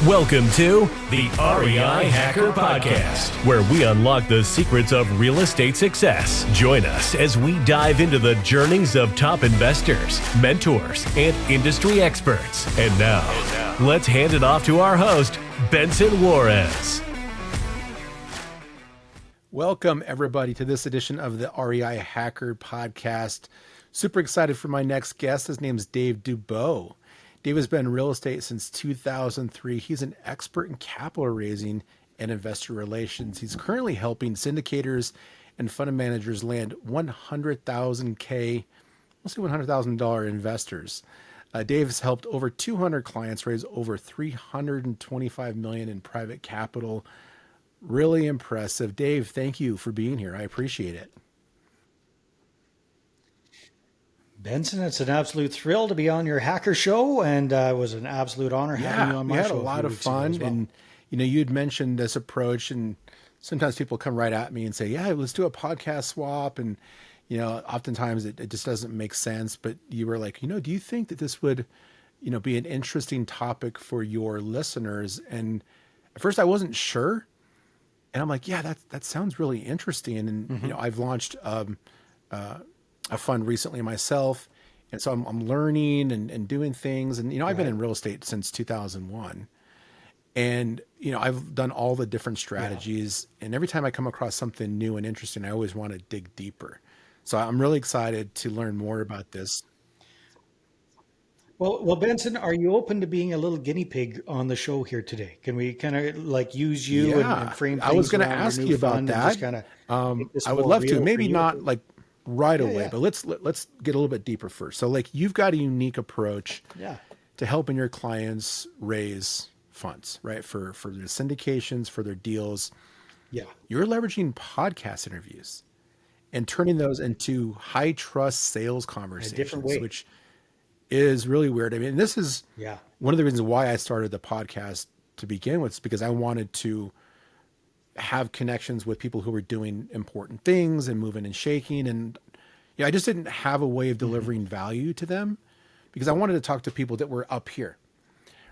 Welcome to the REI Hacker Podcast, where we unlock the secrets of real estate success. Join us as we dive into the journeys of top investors, mentors, and industry experts. And now, let's hand it off to our host, Benson Juarez. Welcome, everybody, to this edition of the REI Hacker Podcast. Super excited for my next guest. His name is Dave Dubeau. Dave has been in real estate since 2003. He's an expert in capital raising and investor relations. He's currently helping syndicators and fund managers land $100,000 investors. Dave has helped over 200 clients raise over $325 million in private capital. Really impressive. Dave, thank you for being here. I appreciate it. Benson, it's an absolute thrill to be on your hacker show, and it was an absolute honor having you on my show. We had a lot of fun, and you had mentioned this approach, and sometimes people come right at me and say, "Yeah, let's do a podcast swap," and oftentimes it just doesn't make sense. But you were like, do you think that this would, be an interesting topic for your listeners? And at first, I wasn't sure, and I'm like, yeah, that sounds really interesting. And I've launched a fund recently myself. And so I'm learning and doing things. And, I've been in real estate since 2001. And, I've done all the different strategies. And every time I come across something new and interesting, I always want to dig deeper. So I'm really excited to learn more about this. Well, Benson, are you open to being a little guinea pig on the show here today? Can we kind of use you and frame things? I was going to ask you about that. I would love to, maybe not like right away, but let's get a little bit deeper first. So you've got a unique approach to helping your clients raise funds, right? For their syndications, for their deals. Yeah. You're leveraging podcast interviews and turning those into high trust sales conversations, which is really weird. I mean, this is one of the reasons why I started the podcast to begin with, is because I wanted to have connections with people who were doing important things and moving and shaking. And I just didn't have a way of delivering value to them, because I wanted to talk to people that were up here.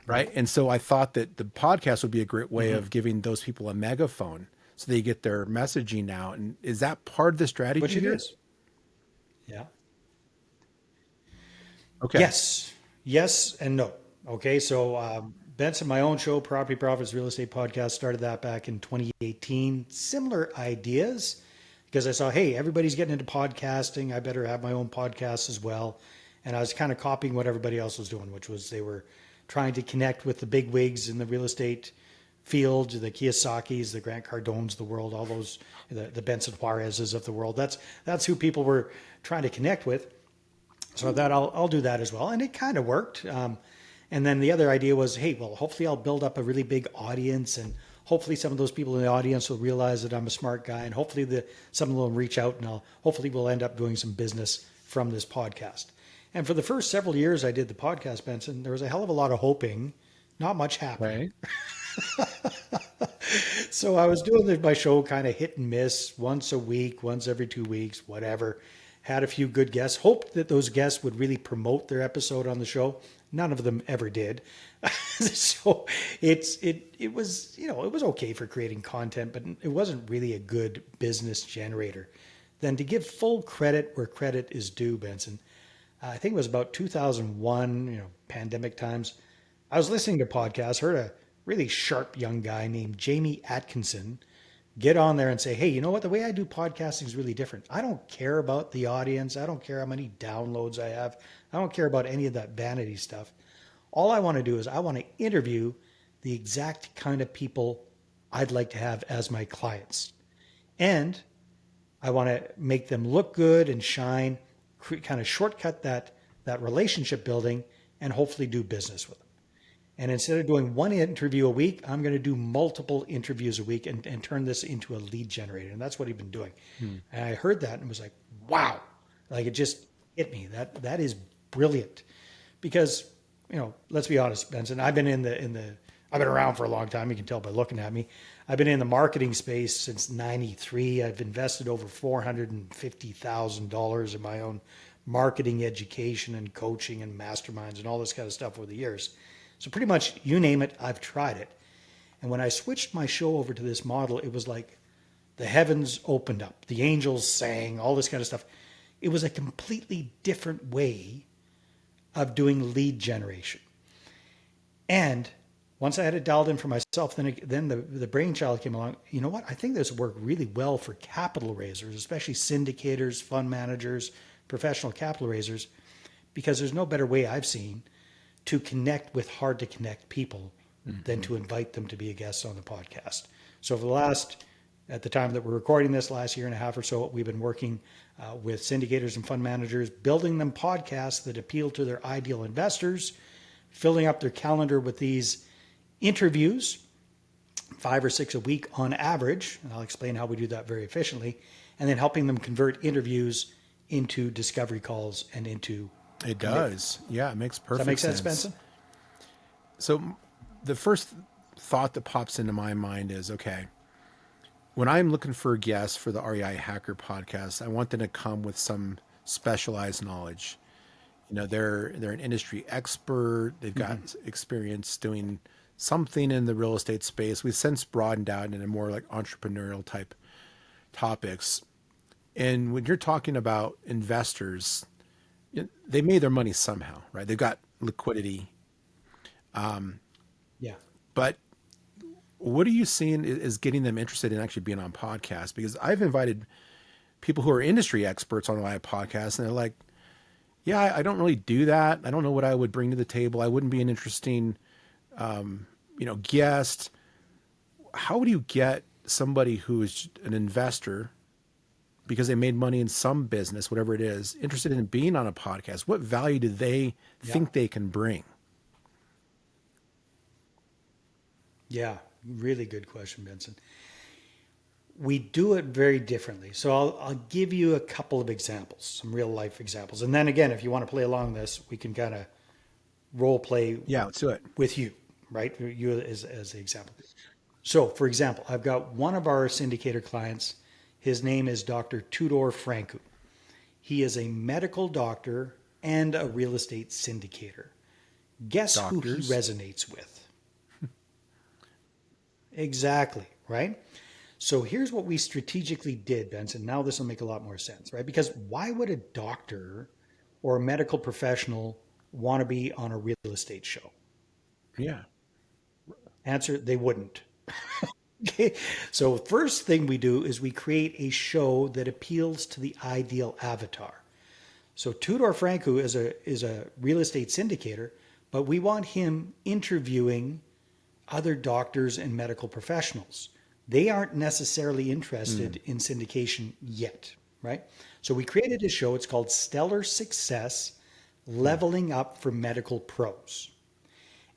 Right. And so I thought that the podcast would be a great way of giving those people a megaphone so they get their messaging out. And is that part of the strategy? Which it is. Yeah. Okay. Yes and no. Okay. So, Benson, my own show, Property Profits Real Estate Podcast, started that back in 2018. Similar ideas, because I saw, hey, everybody's getting into podcasting. I better have my own podcast as well. And I was kind of copying what everybody else was doing, which was they were trying to connect with the big wigs in the real estate field, the Kiyosakis, the Grant Cardones of the world, all those, the Benson Juarez's of the world. That's who people were trying to connect with. So that I'll do that as well. And it kind of worked. And then the other idea was, hey, well, hopefully I'll build up a really big audience, and hopefully some of those people in the audience will realize that I'm a smart guy, and hopefully some of them will reach out, and hopefully we'll end up doing some business from this podcast. And for the first several years I did the podcast, Benson, there was a hell of a lot of hoping, not much happening. Right. So I was doing my show kind of hit and miss, once a week, once every 2 weeks, whatever. Had a few good guests, hoped that those guests would really promote their episode on the show. None of them ever did. So it was, it was okay for creating content, but it wasn't really a good business generator. Then to give full credit where credit is due, Benson, I think it was about 2001, pandemic times. I was listening to podcasts, heard a really sharp young guy named Jamie Atkinson get on there and say, hey, you know what? The way I do podcasting is really different. I don't care about the audience. I don't care how many downloads I have. I don't care about any of that vanity stuff. All I want to do is I want to interview the exact kind of people I'd like to have as my clients. And I want to make them look good and shine, kind of shortcut that relationship building, and hopefully do business with them. And instead of doing one interview a week, I'm going to do multiple interviews a week and turn this into a lead generator. And that's what I've been doing. And I heard that and was like, wow, it just hit me. That is brilliant. Because, let's be honest, Benson, I've been I've been around for a long time. You can tell by looking at me. I've been in the marketing space since '93. I've invested over $450,000 in my own marketing education and coaching and masterminds and all this kind of stuff over the years. So pretty much you name it, I've tried it. And when I switched my show over to this model, it was like the heavens opened up, the angels sang, all this kind of stuff. It was a completely different way of doing lead generation. And once I had it dialed in for myself, then the brainchild came along. You know what? I think this would work really well for capital raisers, especially syndicators, fund managers, professional capital raisers, because there's no better way I've seen to connect with hard to connect people than to invite them to be a guest on the podcast. So for the last, at the time that we're recording this, last year and a half or so, we've been working with syndicators and fund managers, building them podcasts that appeal to their ideal investors, filling up their calendar with these interviews, 5 or 6 a week on average, and I'll explain how we do that very efficiently, and then helping them convert interviews into discovery calls and into it does. Yeah, it makes perfect sense. Does that make sense, Benson? So the first thought that pops into my mind is, okay, when I'm looking for guests for the REI Hacker podcast, I want them to come with some specialized knowledge. You know, they're an industry expert. They've got experience doing something in the real estate space. We've since broadened out into more like entrepreneurial type topics. And when you're talking about investors, they made their money somehow, right? They've got liquidity. Yeah. But what are you seeing is getting them interested in actually being on podcasts? Because I've invited people who are industry experts on my podcast, and they're like, yeah, I don't really do that. I don't know what I would bring to the table. I wouldn't be an interesting, guest. How do you get somebody who is an investor, because they made money in some business, whatever it is, interested in being on a podcast? What value do they think they can bring? Yeah, really good question, Benson. We do it very differently. So I'll give you a couple of examples, some real life examples. And then again, if you want to play along this, we can kind of role play let's do it with you, right? You as the example. So for example, I've got one of our syndicator clients. His name is Dr. Tudor Francu. He is a medical doctor and a real estate syndicator. Guess who he resonates with? Exactly, right? So here's what we strategically did, Benson. Now this will make a lot more sense, right? Because why would a doctor or a medical professional want to be on a real estate show? Yeah. Answer, they wouldn't. Okay. So first thing we do is we create a show that appeals to the ideal avatar. So Tudor Francu is a real estate syndicator, but we want him interviewing other doctors and medical professionals. They aren't necessarily interested in syndication yet, right? So we created a show. It's called Stellar Success, Leveling Up for Medical Pros.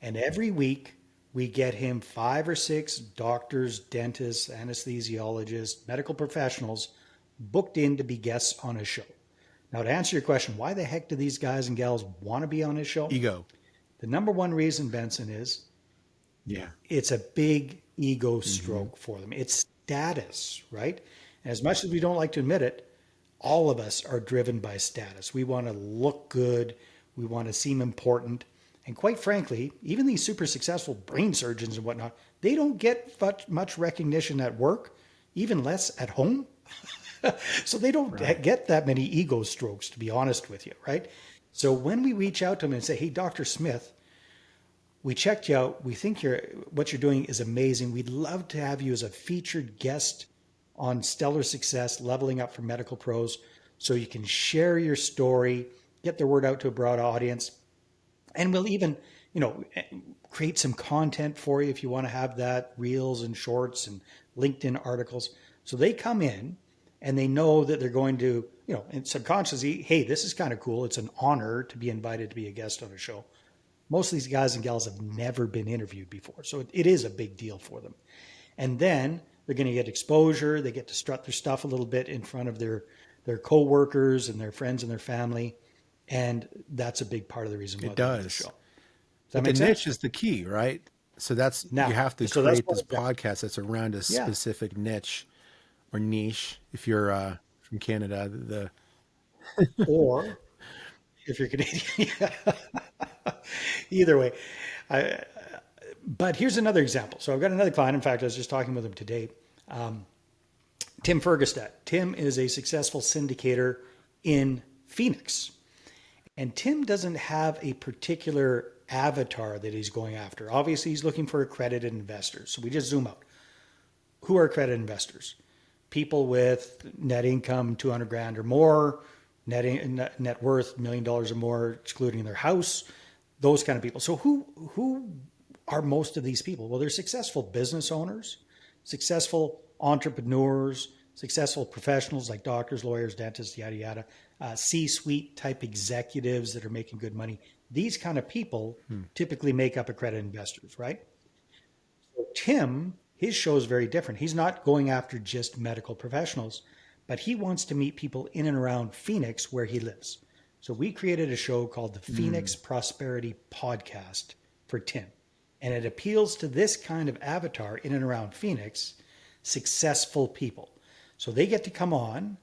And every week we get him 5 or 6 doctors, dentists, anesthesiologists, medical professionals booked in to be guests on his show. Now, to answer your question, why the heck do these guys and gals want to be on his show? Ego. The number one reason, Benson, is it's a big ego stroke for them. It's status, right? And as much as we don't like to admit it, all of us are driven by status. We want to look good. We want to seem important. And quite frankly, even these super successful brain surgeons and whatnot, they don't get much recognition at work, even less at home. So they don't get that many ego strokes, to be honest with you, right? So when we reach out to them and say, hey, Dr. Smith, we checked you out. We think what you're doing is amazing. We'd love to have you as a featured guest on Stellar Success, Leveling Up for Medical Pros, so you can share your story, get the word out to a broad audience. And we'll even, create some content for you if you want to have that, reels and shorts and LinkedIn articles. So they come in and they know that they're going to, and subconsciously, hey, this is kind of cool. It's an honor to be invited to be a guest on a show. Most of these guys and gals have never been interviewed before. So it is a big deal for them. And then they're going to get exposure. They get to strut their stuff a little bit in front of their coworkers and their friends and their family. And that's a big part of the reason why it does. The show. But the niche is the key, right? So that's you have to create this podcast that's around a specific niche or niche. If you're from Canada, or if you're Canadian, either way. But here's another example. So I've got another client. In fact, I was just talking with him today. Tim Fergustat. Tim is a successful syndicator in Phoenix. And Tim doesn't have a particular avatar that he's going after. Obviously, he's looking for accredited investors. So we just zoom out. Who are accredited investors? People with net income 200 grand or more, net worth $1 million or more, excluding their house, those kind of people. So who are most of these people? Well, they're successful business owners, successful entrepreneurs, successful professionals like doctors, lawyers, dentists, yada, yada, C-suite type executives that are making good money. These kind of people typically make up accredited investors, right? So Tim, his show is very different. He's not going after just medical professionals, but he wants to meet people in and around Phoenix where he lives. So we created a show called the Phoenix Prosperity Podcast for Tim. And it appeals to this kind of avatar in and around Phoenix, successful people. So they get to come on,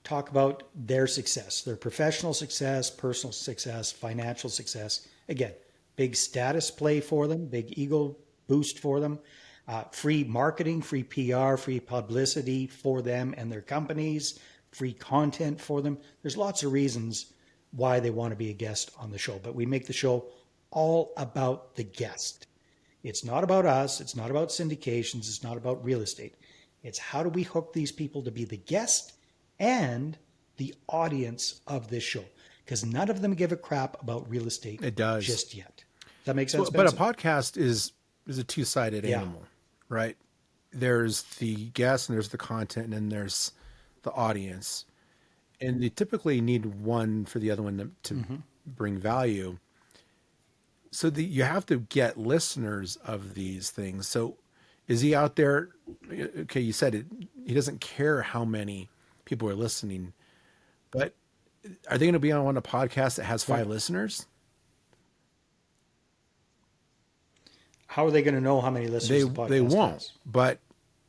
talk about their success, their professional success, personal success, financial success. Again, big status play for them, big ego boost for them, free marketing, free PR, free publicity for them and their companies, free content for them. There's lots of reasons why they want to be a guest on the show, but we make the show all about the guest. It's not about us. It's not about syndications. It's not about real estate. It's how do we hook these people to be the guest and the audience of this show? Because none of them give a crap about real estate just yet. Does that make sense? But a podcast is a two-sided animal, right? There's the guest and there's the content and then there's the audience. And you typically need one for the other one to bring value. So you have to get listeners of these things. So is he out there? Okay, you said it. He doesn't care how many people are listening, but are they going to be on a podcast that has 5 listeners? How are they going to know how many listeners the podcast they won't. has? But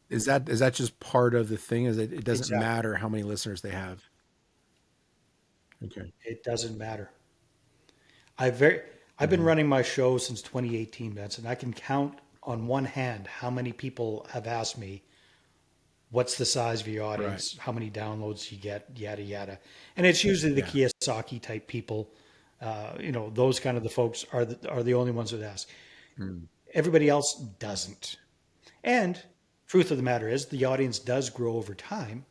is that just part of the thing? Is it doesn't matter how many listeners they have? Okay, it doesn't matter. I've been running my show since 2018, Benson. I can count on one hand how many people have asked me, what's the size of your audience, how many downloads you get, yada, yada. And it's usually the Kiyosaki type people. Those kind of the folks are the only ones that ask. Everybody else doesn't. And truth of the matter is the audience does grow over time.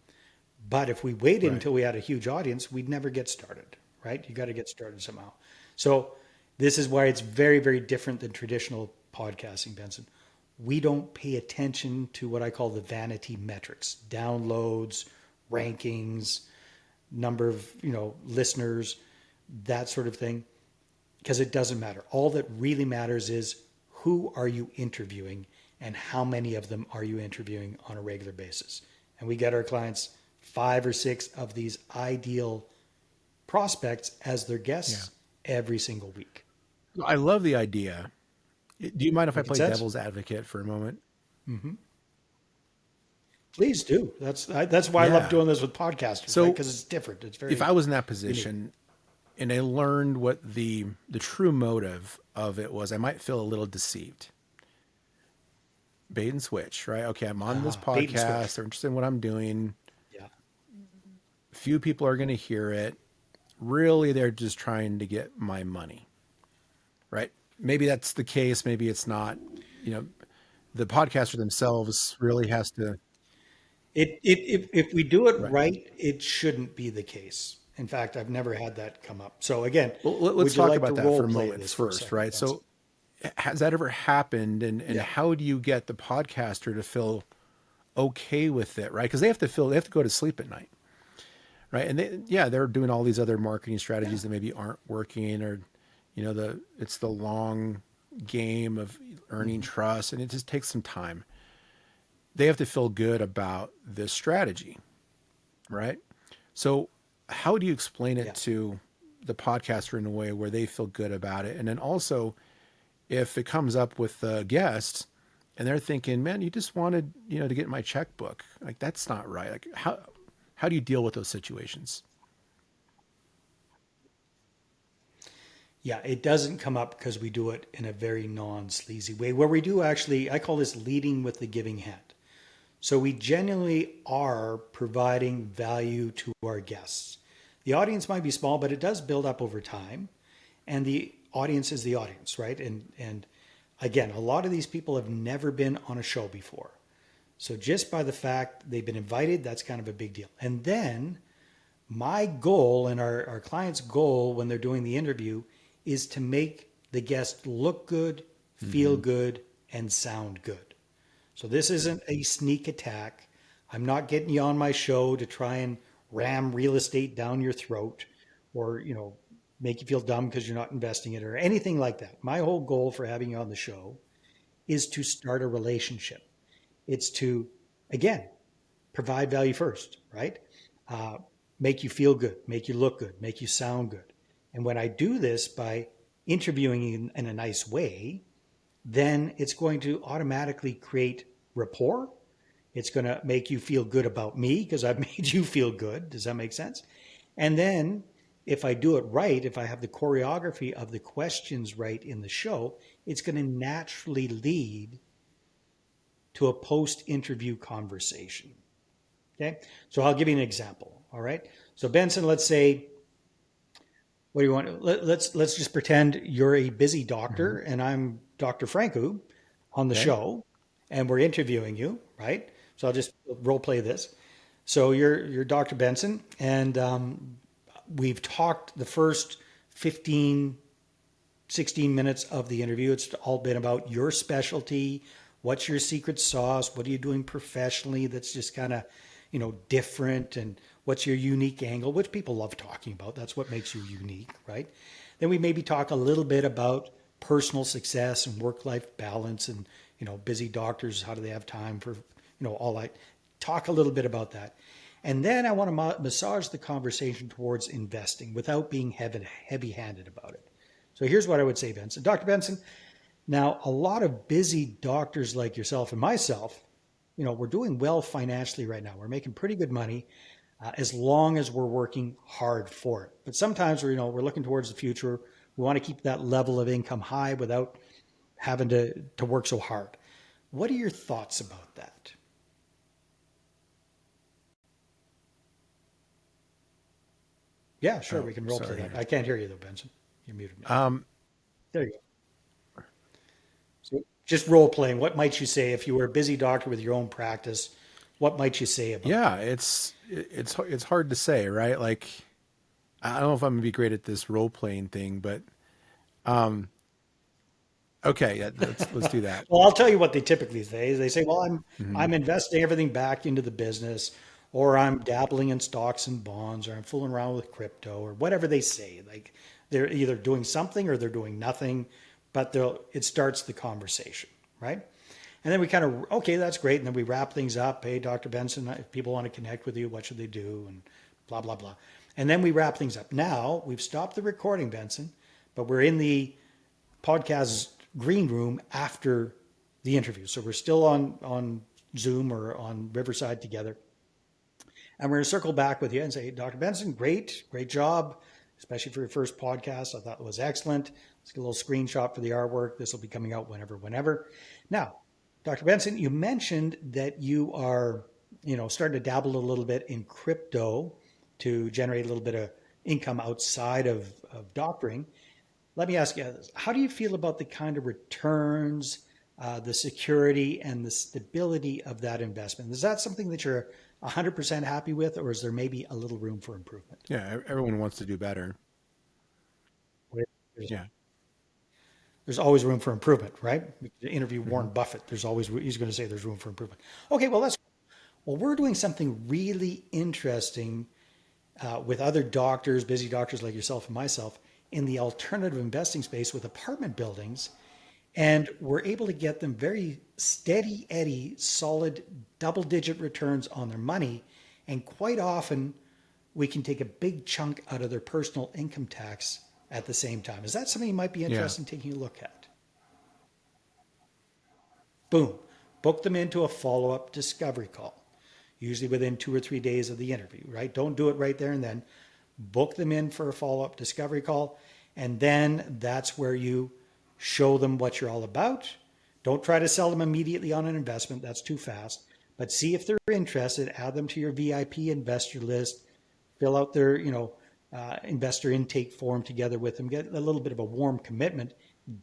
But if we waited until we had a huge audience, we'd never get started, right? You got to get started somehow. So this is why it's very, very different than traditional podcasting, Benson. We don't pay attention to what I call the vanity metrics, downloads, rankings, number of, listeners, that sort of thing, because it doesn't matter. All that really matters is who are you interviewing and how many of them are you interviewing on a regular basis. And we get our clients 5 or 6 of these ideal prospects as their guests every single week. I love the idea. Do you mind if I play devil's advocate for a moment? Mm-hmm. Please do. That's why I love doing this with podcasters. So, because it's different. It's very. If I was in that position and I learned what the true motive of it was, I might feel a little deceived. Bait and switch, right? Okay, I'm on this podcast. They're interested in what I'm doing. Yeah. Few people are going to hear it. Really, they're just trying to get my money, right? Maybe that's the case. Maybe it's not. The podcaster themselves really has to. If we do it right, it shouldn't be the case. In fact, I've never had that come up. So again, let's talk about that for a moment first, right? So has that ever happened? And how do you get the podcaster to feel okay with it, right? Because they have to go to sleep at night, right? And they're doing all these other marketing strategies that maybe aren't working, or it's the long game of earning trust, and it just takes some time. They have to feel good about this strategy, right? So how do you explain it to the podcaster in a way where they feel good about it? And then also, if it comes up with a guest and they're thinking, man, you just wanted, to get my checkbook. Like, that's not right. Like, how do you deal with those situations? Yeah, it doesn't come up because we do it in a very non-sleazy way where we do actually, I call this leading with the giving hand. So we genuinely are providing value to our guests. The audience might be small, but it does build up over time. And the audience is the audience, right? And again, a lot of these people have never been on a show before. So just by the fact they've been invited, that's kind of a big deal. And then my goal and our client's goal when they're doing the interview is to make the guest look good, feel good, and sound good. So this isn't a sneak attack. I'm not getting you on my show to try and ram real estate down your throat or, make you feel dumb because you're not investing it or anything like that. My whole goal for having you on the show is to start a relationship. It's to, again, provide value first, right? Make you feel good, make you look good, make you sound good. And when I do this by interviewing you in a nice way, then it's going to automatically create rapport. It's going to make you feel good about me because I've made you feel good. Does that make sense? And then if I do it right, if I have the choreography of the questions right in the show, it's going to naturally lead to a post-interview conversation. Okay? So I'll give you an example. All right? So Benson, let's say, what do you want? Let's just pretend you're a busy doctor and I'm Dr. Franco on the show and we're interviewing you, right? So I'll just role play this. So you're Dr. Benson and we've talked the first 15, 16 minutes of the interview. It's all been about your specialty. What's your secret sauce? What are you doing professionally that's just kind of, different? And what's your unique angle, which people love talking about. That's what makes you unique, right? Then we maybe talk a little bit about personal success and work-life balance and, busy doctors, how do they have time for, all that. Talk a little bit about that. And then I want to massage the conversation towards investing without being heavy-handed about it. So here's what I would say, Benson. Dr. Benson, now a lot of busy doctors like yourself and myself, we're doing well financially right now. We're making pretty good money as long as we're working hard for it. But sometimes we're looking towards the future. We want to keep that level of income high without having to work so hard. What are your thoughts about that? Yeah, sure. We can role play that. I can't hear you though, Benson. You're muted me. There you go. So just role playing. What might you say if you were a busy doctor with your own practice? What might you say about that? It's hard to say, right? Like, I don't know if I'm gonna be great at this role playing thing, but okay, yeah, let's do that. Well, I'll tell you what they typically say. They say, well, I'm investing everything back into the business, or I'm dabbling in stocks and bonds, or I'm fooling around with crypto, or whatever they say. Like they're either doing something or they're doing nothing, but it starts the conversation, right? And then we kind of, okay, that's great. And then we wrap things up. Hey, Dr. Benson, if people want to connect with you, what should they do? And blah, blah, blah. And then we wrap things up. Now we've stopped the recording, Benson, but we're in the podcast green room after the interview. So we're still on Zoom or on Riverside together. And we're going to circle back with you and say, Dr. Benson, great job, especially for your first podcast. I thought it was excellent. Let's get a little screenshot for the artwork. This will be coming out whenever. Now, Dr. Benson, you mentioned that you are, starting to dabble a little bit in crypto to generate a little bit of income outside of doctoring. Let me ask you this. How do you feel about the kind of returns, the security and the stability of that investment? Is that something that you're 100% happy with, or is there maybe a little room for improvement? Yeah, everyone wants to do better. There's always room for improvement, right? To interview Warren Buffett, he's going to say there's room for improvement. Okay, well, we're doing something really interesting with other doctors, busy doctors like yourself and myself, in the alternative investing space with apartment buildings. And we're able to get them very steady Eddie, solid double-digit returns on their money. And quite often, we can take a big chunk out of their personal income tax at the same time. Is that something you might be interested in taking a look at? Boom. Book them into a follow-up discovery call, usually within 2 or 3 days of the interview, right? Don't do it right there and then. Book them in for a follow-up discovery call. And then that's where you show them what you're all about. Don't try to sell them immediately on an investment. That's too fast. But see if they're interested, add them to your VIP investor list, fill out their, investor intake form together with them, get a little bit of a warm commitment,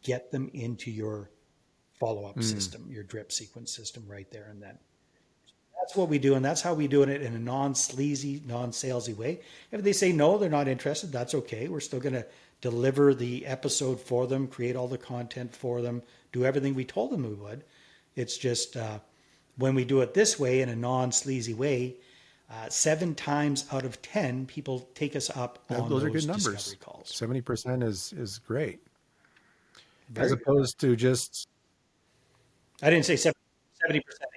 get them into your follow-up system, your drip sequence system right there and then. That's what we do, and that's how we do it in a non-sleazy, non-salesy way. If they say no, they're not interested, that's okay. We're still going to deliver the episode for them, create all the content for them, do everything we told them we would. It's just when we do it this way in a non-sleazy way, 7 times out of 10 people take us up on those are good numbers. Discovery calls. 70% is great. Very as opposed to just... I didn't say 70%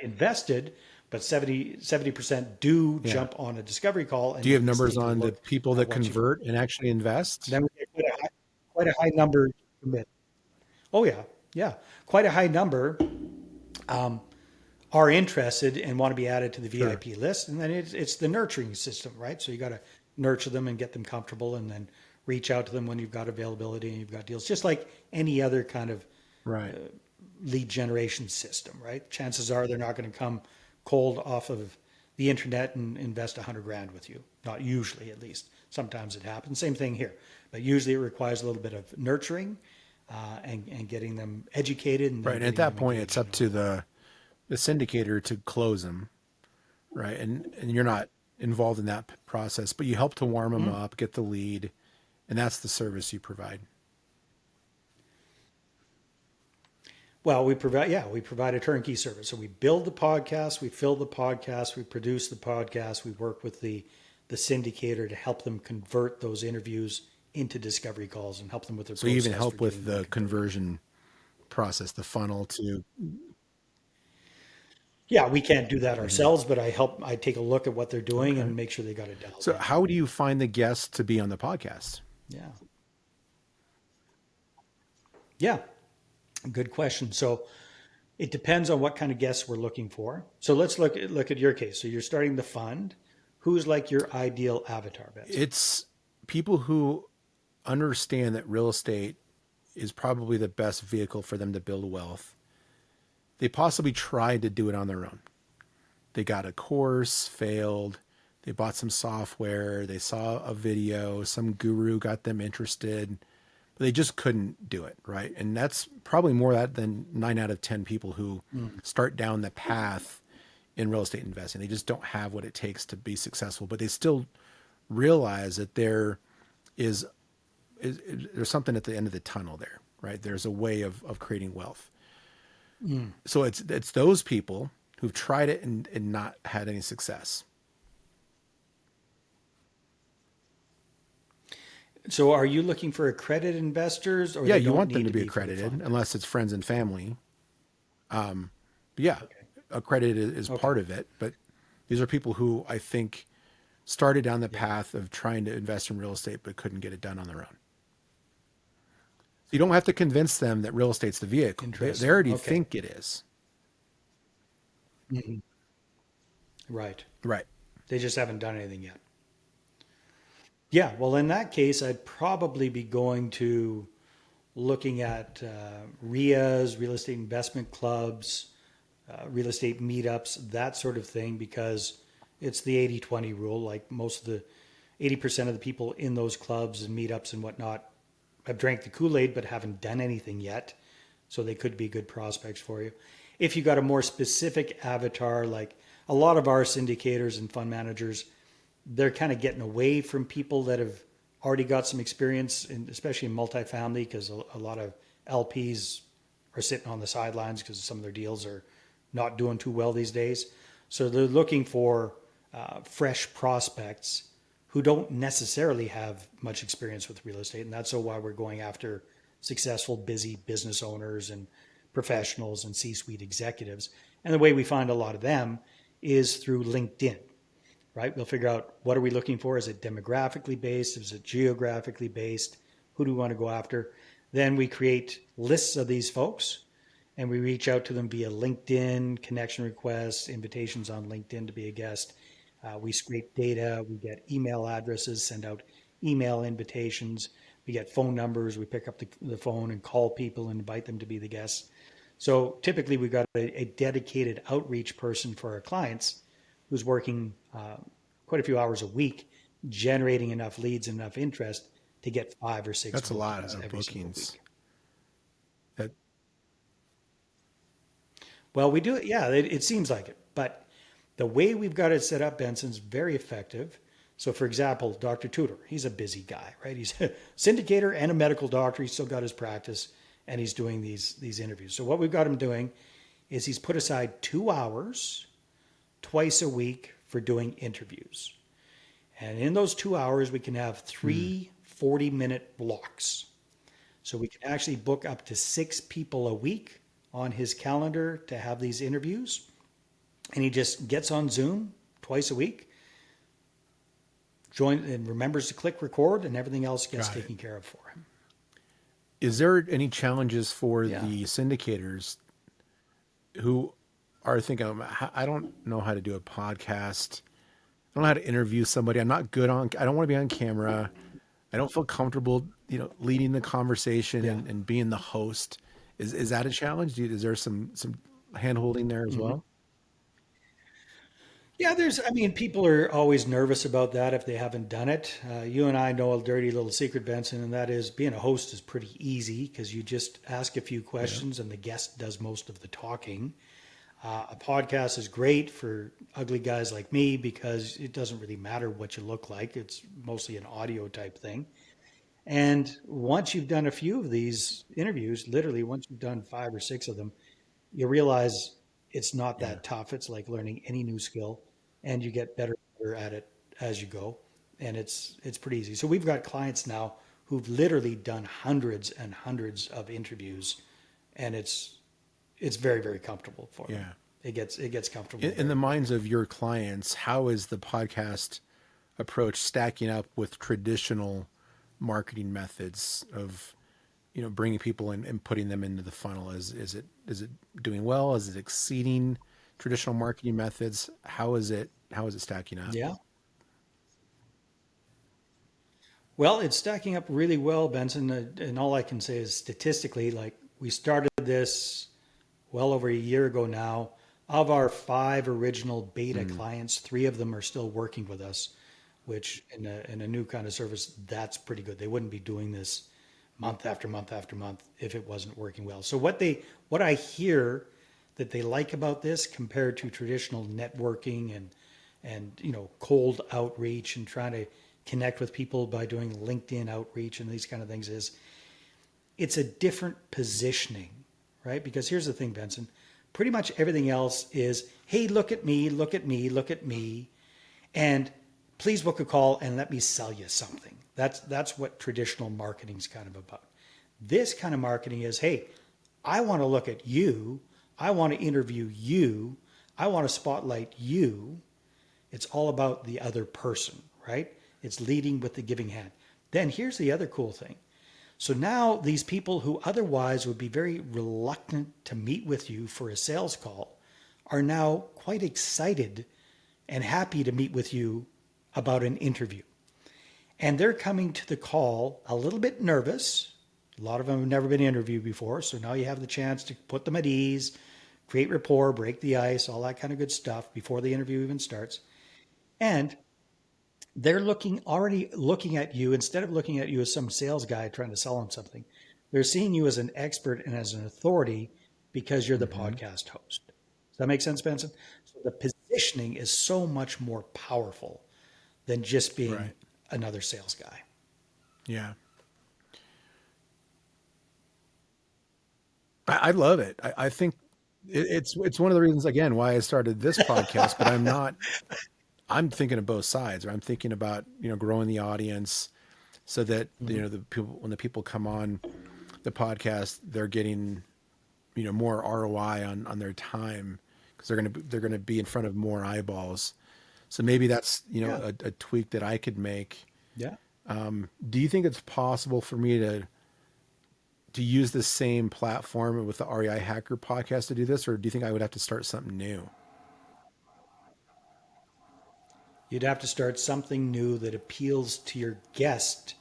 invested, but 70% do jump on a discovery call. And do you have numbers on the people that convert and actually invest? Then we get quite a high number to commit. Oh yeah, quite a high number are interested and want to be added to the VIP list, and then it's the nurturing system, right? So you got to nurture them and get them comfortable, and then reach out to them when you've got availability and you've got deals, just like any other kind of lead generation system, right? Chances are they're not going to come cold off of the internet and invest $100,000 with you. Not usually, at least. Sometimes it happens. Same thing here, but usually it requires a little bit of nurturing and getting them educated. And right. And at that point, it's up to the syndicator to close them, right? And you're not involved in that process, but you help to warm them up, get the lead, and that's the service you provide. Well, we provide a turnkey service. So we build the podcast, we fill the podcast, we produce the podcast, we work with the syndicator to help them convert those interviews into discovery calls and help them with their process. So you even help with the conversion process, the funnel to... Yeah, we can't do that ourselves, but I take a look at what they're doing and make sure they got it down. So how do you find the guests to be on the podcast? Yeah. Good question. So it depends on what kind of guests we're looking for. So let's look at your case. So you're starting the fund. Who's like your ideal avatar, Benson? It's people who understand that real estate is probably the best vehicle for them to build wealth. They possibly tried to do it on their own. They got a course, failed. They bought some software. They saw a video. Some guru got them interested. But they just couldn't do it, right? And that's probably more that than 9 out of 10 people who start down the path in real estate investing. They just don't have what it takes to be successful, but they still realize that there's something at the end of the tunnel there, right? There's a way of creating wealth. So it's those people who've tried it and not had any success. So are you looking for accredited investors? Or you want them to be accredited unless it's friends and family. Accredited is part of it, but these are people who I think started down the path of trying to invest in real estate but couldn't get it done on their own. You don't have to convince them that real estate's the vehicle. They already think it is. Mm-hmm. Right. They just haven't done anything yet. Yeah, well, in that case, I'd probably be going to looking at REIAs, real estate investment clubs, real estate meetups, that sort of thing, because it's the 80-20 rule. Like most of the 80% of the people in those clubs and meetups and whatnot have drank the Kool-Aid but haven't done anything yet. So they could be good prospects for you. If you got a more specific avatar, like a lot of our syndicators and fund managers, they're kind of getting away from people that have already got some experience, especially in multifamily, because a lot of LPs are sitting on the sidelines because some of their deals are not doing too well these days. So they're looking for fresh prospects who don't necessarily have much experience with real estate. And that's why we're going after successful, busy business owners and professionals and C-suite executives. And the way we find a lot of them is through LinkedIn. Right? We'll figure out what are we looking for? Is it demographically based? Is it geographically based? Who do we want to go after? Then we create lists of these folks and we reach out to them via LinkedIn, connection requests, invitations on LinkedIn to be a guest. We scrape data, we get email addresses, send out email invitations. We get phone numbers. We pick up the phone and call people and invite them to be the guests. So typically we've got a dedicated outreach person for our clients who's working quite a few hours a week, generating enough leads and enough interest to get 5 or 6 That's a lot bookings of every single bookings. week. That Well, we do it. Yeah, it seems like it. But the way we've got it set up, Benson's very effective. So, for example, Dr. Tudor, he's a busy guy, right? He's a syndicator and a medical doctor. He's still got his practice and he's doing these interviews. So, what we've got him doing is he's put aside 2 hours twice a week for doing interviews. And in those 2 hours, we can have 3 40-minute blocks. So, we can actually book up to 6 people a week on his calendar to have these interviews. And he just gets on Zoom twice a week, join and remembers to click record, and everything else gets taken care of for him. Is there any challenges for the syndicators who are thinking, I don't know how to do a podcast. I don't know how to interview somebody. I'm not good on, I don't want to be on camera. I don't feel comfortable, leading the conversation and being the host. Is that a challenge? Is there some hand holding there as well? Yeah, people are always nervous about that if they haven't done it. You and I know a dirty little secret, Benson, and that is being a host is pretty easy because you just ask a few questions and the guest does most of the talking. A podcast is great for ugly guys like me because it doesn't really matter what you look like. It's mostly an audio type thing. And once you've done a few of these interviews, literally once you've done 5 or 6 of them, you realize it's not that tough. It's like learning any new skill, and you get better at it as you go. And it's pretty easy. So we've got clients now who've literally done hundreds and hundreds of interviews, and it's very, very comfortable for them. It gets comfortable. In the minds of your clients, how is the podcast approach stacking up with traditional marketing methods of bringing people in and putting them into the funnel? Is it doing well? Is it exceeding traditional marketing methods? How is it stacking up? Yeah. Well, it's stacking up really well, Benson. And all I can say is statistically, like we started this well over a year ago now. Of our 5 original beta clients, 3 of them are still working with us, which in a new kind of service, that's pretty good. They wouldn't be doing this month after month after month if it wasn't working well. So what I hear that they like about this compared to traditional networking and cold outreach and trying to connect with people by doing LinkedIn outreach and these kind of things is it's a different positioning, right? Because here's the thing, Benson, pretty much everything else is, hey, look at me, look at me, look at me, and please book a call and let me sell you something. That's what traditional marketing is kind of about. This kind of marketing is, hey, I want to look at you. I want to interview you. I want to spotlight you. It's all about the other person, right? It's leading with the giving hand. Then here's the other cool thing. So now these people who otherwise would be very reluctant to meet with you for a sales call are now quite excited and happy to meet with you about an interview. And they're coming to the call a little bit nervous. A lot of them have never been interviewed before. So now you have the chance to put them at ease, create rapport, break the ice, all that kind of good stuff before the interview even starts. And they're already looking at you, instead of looking at you as some sales guy trying to sell them something, they're seeing you as an expert and as an authority because you're the podcast host. Does that make sense, Benson? So the positioning is so much more powerful than just being another sales guy. Yeah. I love it. I think it's one of the reasons, again, why I started this podcast, but I'm thinking of both sides, or I'm thinking about, growing the audience so that, the people, when the people come on the podcast, they're getting, more ROI on their time because they're going to be in front of more eyeballs. So maybe that's, a tweak that I could make. Yeah. Do you think it's possible for me to use the same platform with the REI Hacker podcast to do this, or do you think I would have to start something new? You'd have to start something new that appeals to your guest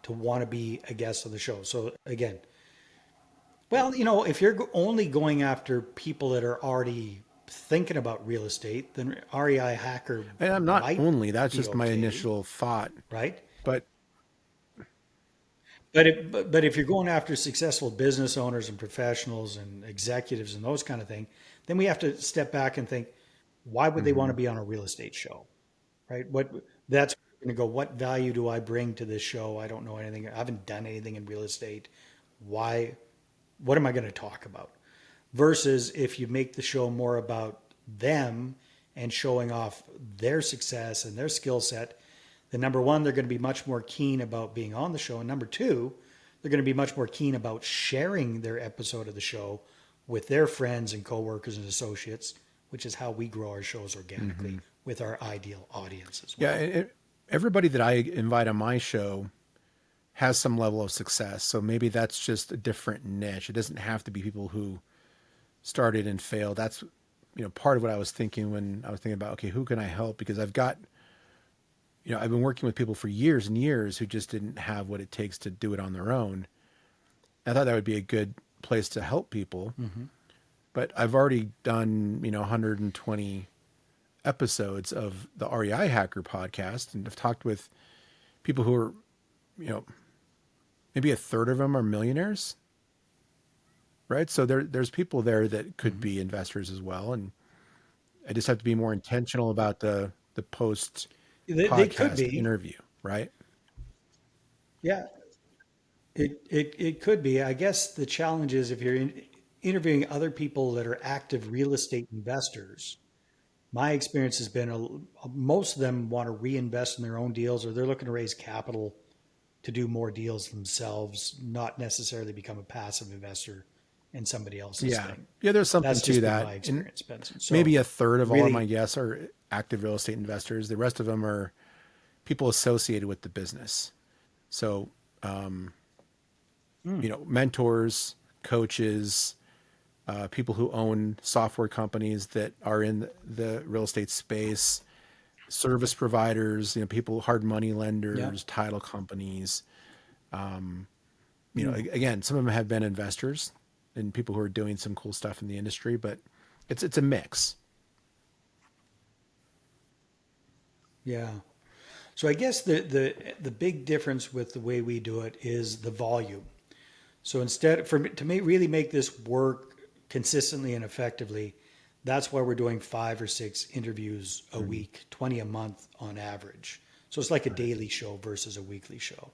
to want to be a guest on the show. So again, well, you know, if you're only going after people that are already thinking about real estate, then REI Hacker And I'm not might only, that's be just my okay, initial thought. right? But But if you're going after successful business owners and professionals and executives and those kind of thing, then we have to step back and think, why would they want to be on a real estate show, right? What that's going to go. What value do I bring to this show? I don't know anything. I haven't done anything in real estate. Why? What am I going to talk about? Versus if you make the show more about them and showing off their success and their skill set, then number one, they're going to be much more keen about being on the show. And number two, they're going to be much more keen about sharing their episode of the show with their friends and coworkers and associates, which is how we grow our shows organically with our ideal audience as well. yeah, everybody that I invite on my show has some level of success. So maybe that's just a different niche. It doesn't have to be people who started and failed. That's, you know, part of what I was thinking when I was thinking about, okay, who can I help? Because I've got, you know, I've been working with people for years and years who just didn't have what it takes to do it on their own. I thought that would be a good place to help people. But I've already done, you know, 120 episodes of the REI Hacker podcast, and I've talked with people who are, you know, maybe a third of them are millionaires, right? So there's people there that could be investors as well, and I just have to be more intentional about the post They could podcast be. interview, right? Yeah, it could be. I guess the challenge is if you're interviewing other people that are active real estate investors, my experience has been most of them want to reinvest in their own deals, or they're looking to raise capital to do more deals themselves, not necessarily become a passive investor in somebody else's thing. Yeah, there's something That's to just been that. my And experience, Benson. So maybe a third of all of really, my guests are active real estate investors. The rest of them are people associated with the business. So, you know, mentors, coaches, people who own software companies that are in the real estate space, service providers, you know, people, hard money lenders, title companies. You know, again, some of them have been investors and people who are doing some cool stuff in the industry, but it's a mix. yeah. So I guess the big difference with the way we do it is the volume. So instead, really make this work consistently and effectively, that's why we're doing 5 or 6 interviews a week, 20 a month on average. So it's like a daily show versus a weekly show.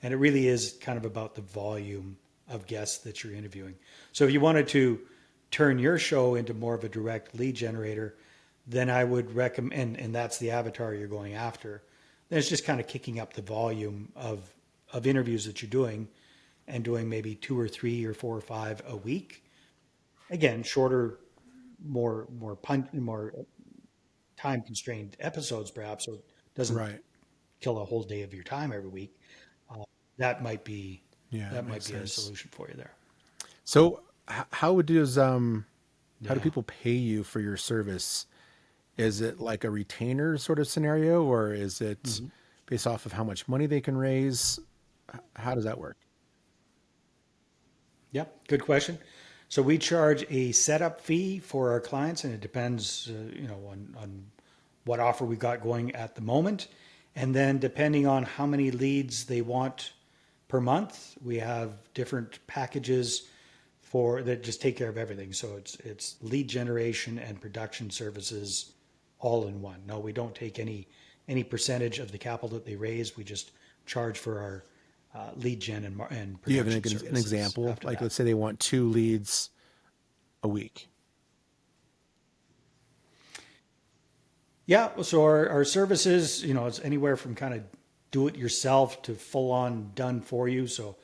And it really is kind of about the volume of guests that you're interviewing. So if you wanted to turn your show into more of a direct lead generator, then I would recommend, and that's the avatar you're going after, then it's just kind of kicking up the volume of interviews that you're doing and doing maybe 2 or 3 or 4 or 5 a week. Again, shorter, more time constrained episodes, perhaps, so it doesn't Right. kill a whole day of your time every week. That might be Yeah, that that might makes be a sense. solution for you there. So how Yeah. do people pay you for your service? Is it like a retainer sort of scenario, or is it based off of how much money they can raise? How does that work? Yeah, good question. So we charge a setup fee for our clients, and it depends, on what offer we got going at the moment, and then depending on how many leads they want per month, we have different packages for that just take care of everything. So it's lead generation and production services all in one. No, we don't take any percentage of the capital that they raise. We just charge for our lead gen and Do you have production an services example? after Like, that. let's say they want 2 leads a week. Yeah, so our services, it's anywhere from kind of do it yourself to full on done for you. So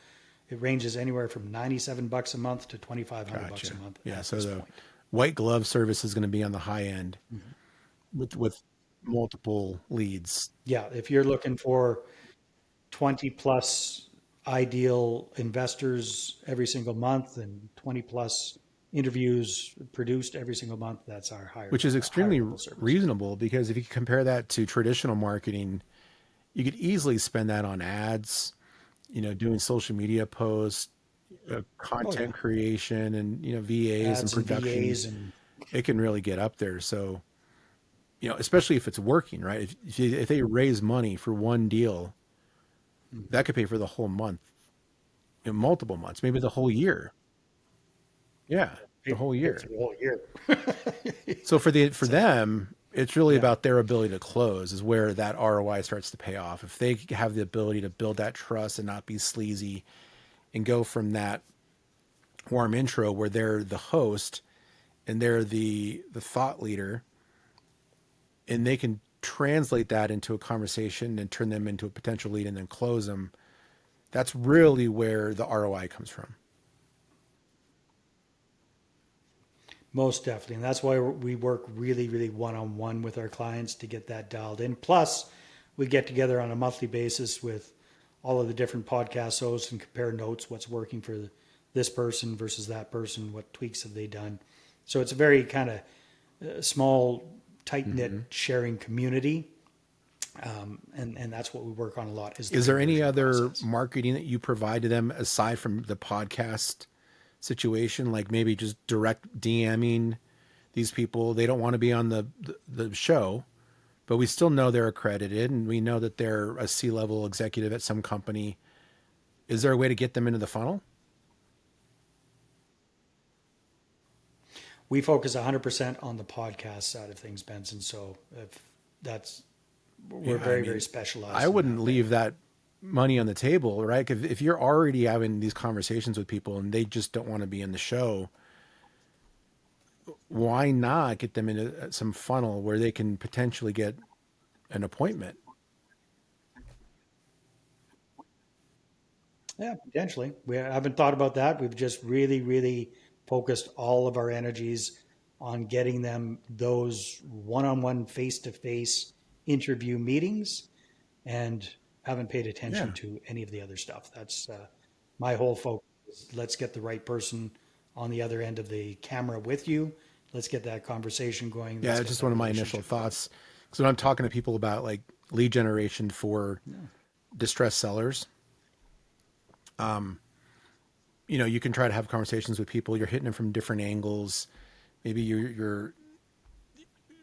it ranges anywhere from $97 a month to $2,500 Gotcha. a month Yeah. at So this the point. white glove service is going to be on the high end with multiple leads. Yeah, if you're looking for 20 plus ideal investors every single month and 20 plus interviews produced every single month, that's our Which is higher extremely level service. reasonable, because if you compare that to traditional marketing, you could easily spend that on ads doing social media posts, Oh yeah, content creation, and VAs and ads and production. VAs and It can really get up there. So especially if it's working, right? If they raise money for one deal, that could pay for the whole month, multiple months, maybe the whole year. Yeah, the whole pay year. for the whole year. So for So them, it's really yeah, about their ability to close is where that ROI starts to pay off. If they have the ability to build that trust and not be sleazy and go from that warm intro where they're the host and they're the thought leader, and they can translate that into a conversation and turn them into a potential lead and then close them. That's really where the ROI comes from. most definitely, and that's why we work really, really one on one with our clients to get that dialed in. Plus, we get together on a monthly basis with all of the different podcast hosts and compare notes, what's working for this person versus that person, what tweaks have they done. So it's a very kind of small, tight knit Mm-hmm. sharing community, and that's what we work on a lot. Is there any other process. marketing that you provide to them aside from the podcast situation? Like maybe just direct DMing these people. They don't want to be on the show, but we still know they're accredited and we know that they're a C-level executive at some company. Is there a way to get them into the funnel? We focus 100% on the podcast side of things, Benson. So if that's we're Yeah, I very, very mean, specialized I in wouldn't that way. leave that money on the table, right? If you're already having these conversations with people and they just don't want to be in the show, why not get them into some funnel where they can potentially get an appointment? Yeah, potentially. We haven't thought about that. We've just really, really focused all of our energies on getting them those one-on-one, face-to-face interview meetings, and haven't paid attention Yeah. to any of the other stuff. That's my whole focus. Let's get the right person on the other end of the camera with you. Let's get that conversation going. Yeah, Let's it's get just that one of my initial relationship going. thoughts. Because when I'm talking to people about like lead generation for Yeah. distressed sellers, you can try to have conversations with people. You're hitting them from different angles. Maybe you're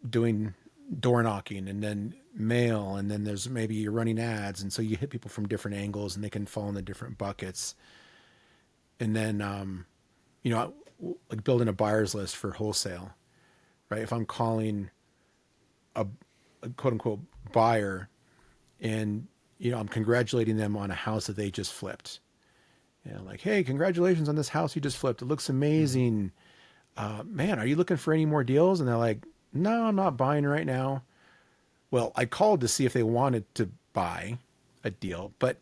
doing door knocking and then mail, and then there's maybe you're running ads, and so you hit people from different angles, and they can fall into different buckets. And then, like building a buyer's list for wholesale, right? If I'm calling a quote unquote buyer, and I'm congratulating them on a house that they just flipped. Like, hey, congratulations on this house you just flipped. It looks Mhm. amazing. Man, are you looking for any more deals? And they're like, no, I'm not buying right now. Well, I called to see if they wanted to buy a deal, but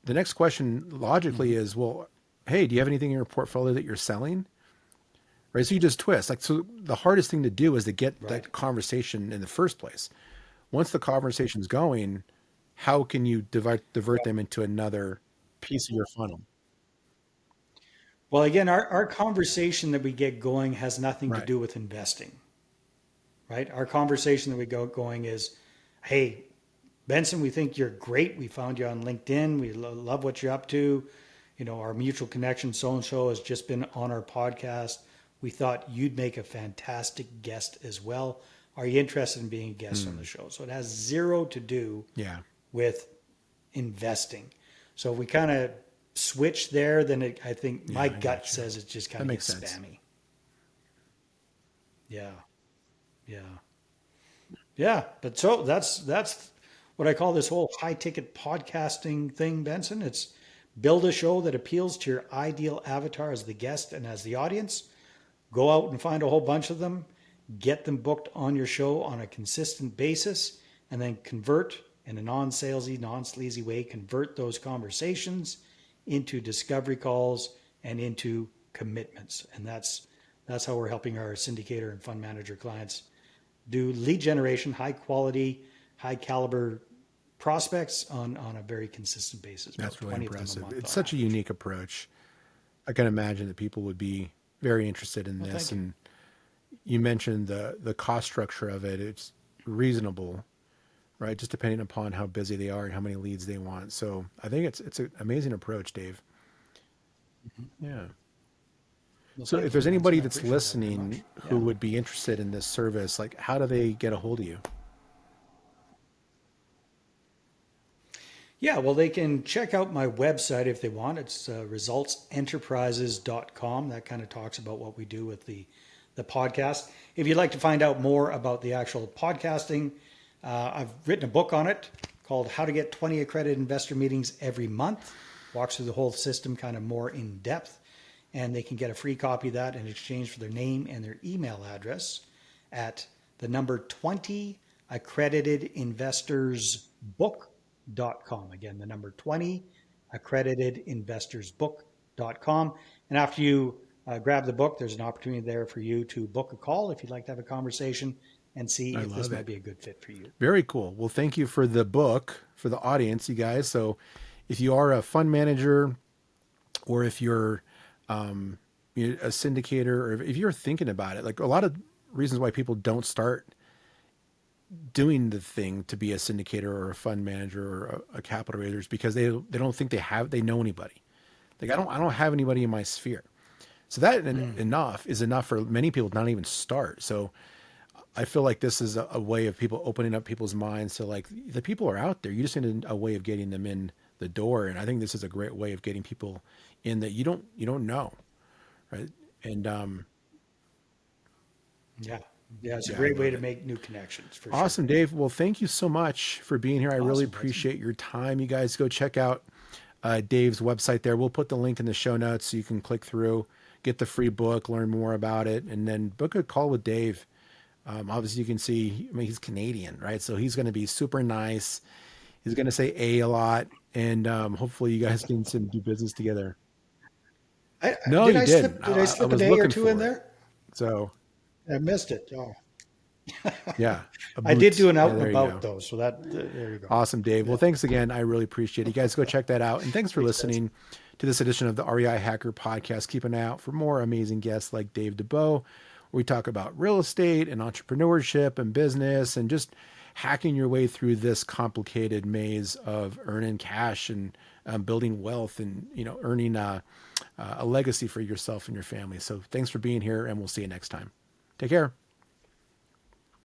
the next question logically Mhm. is, well, hey, do you have anything in your portfolio that you're selling? Right. So you just twist. Like, so the hardest thing to do is to get Right. that conversation in the first place. Once the conversation's going, how can you divert Yeah. them into another piece of your funnel? Well, again, our conversation that we get going has nothing to Right. do with investing, right? Our conversation that we go going is, hey, Benson, we think you're great. We found you on LinkedIn. We love what you're up to. Our mutual connection, so and so, has just been on our podcast. We thought you'd make a fantastic guest as well. Are you interested in being a guest on the Hmm. show? So it has zero to do Yeah. with investing. So if we kind of switch there, then I think my Yeah, I gut got you. says it just kind That of makes gets sense. spammy. Yeah, yeah, yeah. But so that's what I call this whole high ticket podcasting thing, Benson. It's build a show that appeals to your ideal avatar as the guest and as the audience. Go out and find a whole bunch of them, get them booked on your show on a consistent basis, and then convert in a non salesy, non sleazy way, convert those conversations into discovery calls and into commitments. And that's how we're helping our syndicator and fund manager clients do lead generation, high quality, high caliber prospects on a very consistent basis, about That's really 20 of them a impressive. month It's on such a average. unique approach. I can imagine that people would be very interested in Well, this. thank you. And you mentioned the cost structure of it. It's reasonable. right? Just depending upon how busy they are and how many leads they want. So I think it's an amazing approach, Dave. Yeah. Well, So if thank you, there's Benson. anybody I that's appreciate that very listening much. who Yeah. would be interested in this service, like how do they get a hold of you? Yeah, well, they can check out my website if they want. It's resultsenterprises.com. That kind of talks about what we do with the podcast. If you'd like to find out more about the actual podcasting, I've written a book on it called How to Get 20 Accredited Investor Meetings Every Month. Walks through the whole system kind of more in depth. And they can get a free copy of that in exchange for their name and their email address at the number 20 accreditedinvestorsbook.com. Again, the number 20 accreditedinvestorsbook.com. And after you grab the book, there's an opportunity there for you to book a call if you'd like to have a conversation and see if this might be a good fit for you. Very cool. Well, thank you for the book for the audience, you guys. So if you are a fund manager or if you're a syndicator or if you're thinking about it, like a lot of reasons why people don't start doing the thing to be a syndicator or a fund manager or a capital raiser is because they don't think they know anybody. Like I don't have anybody in my sphere. So that enough is enough for many people to not even start. So I feel like this is a way of people opening up people's minds to like the people are out there. You just need a way of getting them in the door. And I think this is a great way of getting people in that you don't know. Right. And yeah, it's a great way to make new connections. For awesome, sure. Dave. Well, thank you so much for being here. I really appreciate your time. You guys go check out Dave's website there. We'll put the link in the show notes so you can click through, get the free book, learn more about it, and then book a call with Dave. Obviously, you can see, I mean, he's Canadian, right? So he's going to be super nice. He's going to say a lot, and hopefully you guys can do business together. No, you didn't. Did I slip an A or two in there? So I missed it. Oh. Yeah. I did do an out and about though. So there you go. Awesome, Dave. Well, thanks again. I really appreciate it. You guys go check that out. And thanks for listening to this edition of the REI Hacker Podcast. Keep an eye out for more amazing guests like Dave Dubeau, where we talk about real estate and entrepreneurship and business and just hacking your way through this complicated maze of earning cash and building wealth and, earning a legacy for yourself and your family. So thanks for being here, and we'll see you next time. Take care.